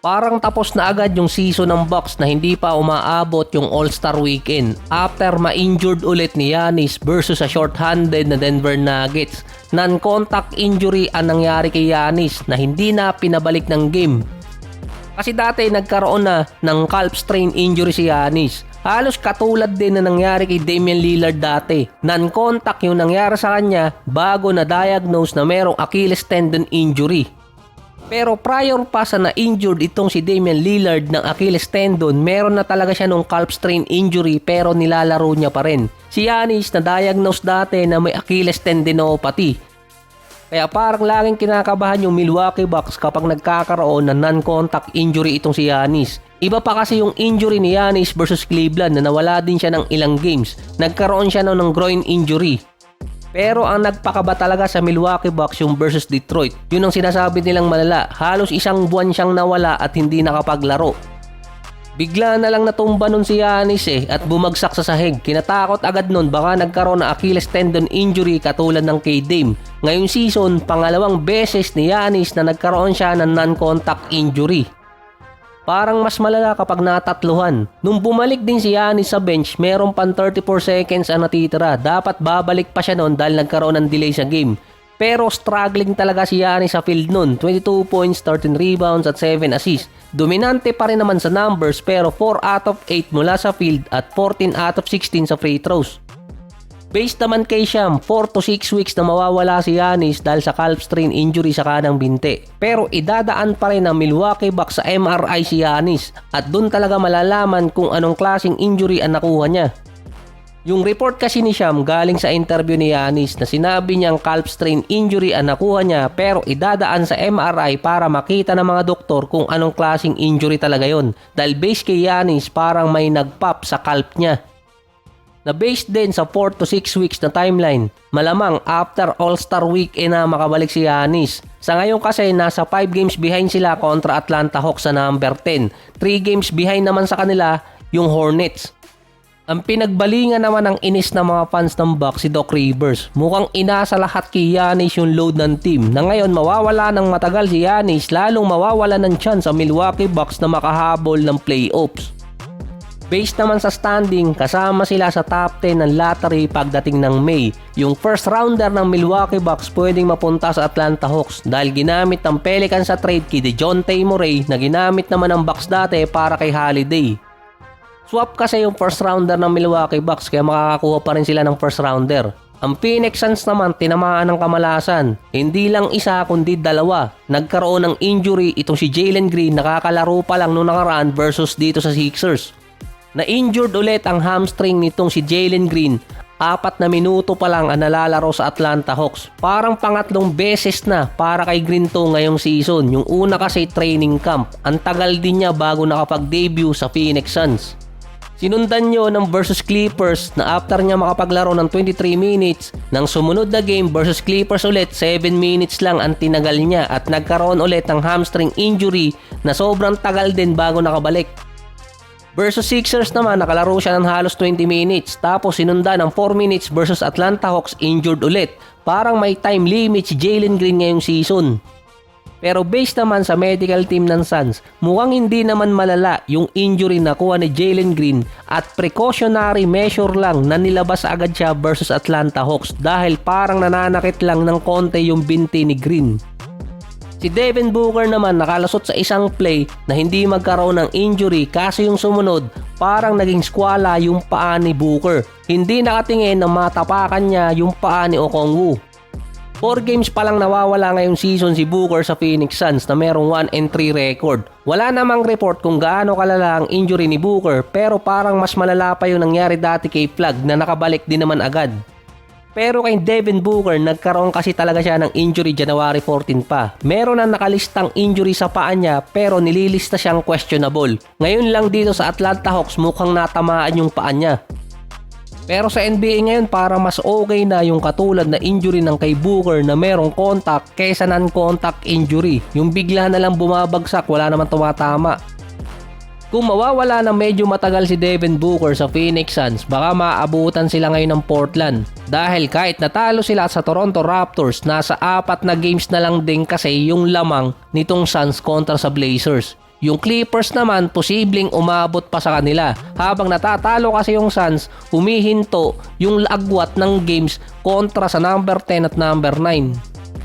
Parang tapos na agad yung season ng Bucks na hindi pa umaabot yung All-Star Weekend after ma-injured ulit ni Giannis versus sa short-handed na Denver Nuggets. Non-contact injury ang nangyari kay Giannis na hindi na pinabalik ng game. Kasi dati nagkaroon na ng calf strain injury si Giannis. Halos katulad din na nangyari kay Damian Lillard dati. Non-contact yung nangyari sa kanya bago na-diagnose na merong Achilles tendon injury. Pero prior pa sa na-injured itong si Damian Lillard ng Achilles tendon, meron na talaga siya nung calf strain injury pero nilalaro niya pa rin. Si Giannis na-diagnose dati na may Achilles tendinopathy. Kaya parang laging kinakabahan yung Milwaukee Bucks kapag nagkakaroon ng non-contact injury itong si Giannis. Iba pa kasi yung injury ni Giannis versus Cleveland na nawala din siya ng ilang games. Nagkaroon siya ng groin injury. Pero ang nagpakaba talaga sa Milwaukee Bucks yung versus Detroit. Yun ang sinasabi nilang malala. Halos isang buwan siyang nawala at hindi nakapaglaro. Bigla na lang natumba nun si Giannis at bumagsak sa sahig. Kinatakot agad nun baka nagkaroon ng Achilles tendon injury katulad ng kay Dame. Ngayong season, pangalawang beses ni Giannis na nagkaroon siya ng non-contact injury. Parang mas malala kapag natatluhan. Nung bumalik din si Giannis sa bench, meron pang 34 seconds ang natitira. Dapat babalik pa siya noon dahil nagkaroon ng delay sa game. Pero struggling talaga si Giannis sa field noon. 22 points, 13 rebounds at 7 assists. Dominante pa rin naman sa numbers pero 4 out of 8 mula sa field at 14 out of 16 sa free throws. Based naman kay Sham, 4 to 6 weeks na mawawala si Giannis dahil sa calf strain injury sa kanang binte. Pero idadaan pa rin ng Milwaukee Bucks sa MRI si Giannis at dun talaga malalaman kung anong klaseng injury ang nakuha niya. Yung report kasi ni Sham galing sa interview ni Giannis na sinabi niyang calf strain injury ang nakuha niya pero idadaan sa MRI para makita ng mga doktor kung anong klaseng injury talaga yon. Dahil based kay Giannis parang may nagpop sa calf niya. Na based din sa 4 to 6 weeks na timeline. Malamang after All-Star Weekend na makabalik si Giannis. Sa ngayon kasi nasa 5 games behind sila kontra Atlanta Hawks sa number 10. 3 games behind naman sa kanila yung Hornets. Ang pinagbalingan naman ng inis ng mga fans ng Bucks si Doc Rivers. Mukhang inasa lahat kay Giannis yung load ng team na ngayon mawawala ng matagal si Giannis lalong mawawala ng chance sa Milwaukee Bucks na makahabol ng playoffs. Based naman sa standing, kasama sila sa top 10 ng lottery pagdating ng May. Yung first rounder ng Milwaukee Bucks pwedeng mapunta sa Atlanta Hawks dahil ginamit ng Pelicans sa trade kay DeJounte Murray na ginamit naman ng Bucks dati para kay Holiday. Swap kasi yung first rounder ng Milwaukee Bucks kaya makakakuha pa rin sila ng first rounder. Ang Phoenix Suns naman tinamaan ng kamalasan. Hindi lang isa kundi dalawa. Nagkaroon ng injury itong si Jalen Green nakakalaro pa lang nung nakaraan versus dito sa Sixers. Na-injured ulit ang hamstring nitong si Jalen Green. 4 na minuto pa lang ang nalalaro sa Atlanta Hawks. Parang pangatlong beses na para kay Green to ngayong season. Yung una kasi training camp. Ang tagal din niya bago nakapag-debut sa Phoenix Suns. Sinundan nyo ng versus Clippers na after niya makapaglaro ng 23 minutes, nang sumunod na game versus Clippers ulit, 7 minutes lang ang tinagal niya at nagkaroon ulit ng hamstring injury na sobrang tagal din bago nakabalik. Versus Sixers naman, nakalaro siya ng halos 20 minutes. Tapos sinundan ng 4 minutes versus Atlanta Hawks, injured ulit. Parang may time limit si Jalen Green ngayong season. Pero based naman sa medical team ng Suns, mukhang hindi naman malala yung injury na kuha ni Jalen Green at precautionary measure lang na nilabas agad siya versus Atlanta Hawks dahil parang nananakit lang ng konti yung binti ni Green. Si Devin Booker naman nakalasot sa isang play na hindi magkaroon ng injury kasi yung sumunod parang naging skwala yung paa ni Booker. Hindi nakatingin na matapakan niya yung paa ni Okongwu. 4 games pa lang nawawala ngayong season si Booker sa Phoenix Suns na merong 1-3 record. Wala namang report kung gaano kalala ang injury ni Booker pero parang mas malala pa yung nangyari dati kay Plug na nakabalik din naman agad. Pero kay Devin Booker, nagkaroon kasi talaga siya ng injury January 14 pa. Meron na nakalistang injury sa paa niya pero nililista siyang questionable. Ngayon lang dito sa Atlanta Hawks mukhang natamaan yung paa niya. Pero sa NBA ngayon parang mas okay na yung katulad na injury ng kay Booker na merong contact kaysa non-contact injury. Yung bigla na lang bumabagsak, wala naman tumatama. Kung mawawala na medyo matagal si Devin Booker sa Phoenix Suns, baka maabutan sila ngayon ng Portland. Dahil kahit natalo sila sa Toronto Raptors, nasa 4 na games na lang din kasi yung lamang nitong Suns kontra sa Blazers. Yung Clippers naman, posibleng umabot pa sa kanila. Habang natatalo kasi yung Suns, humihinto yung agwat ng games kontra sa number 10 at number 9.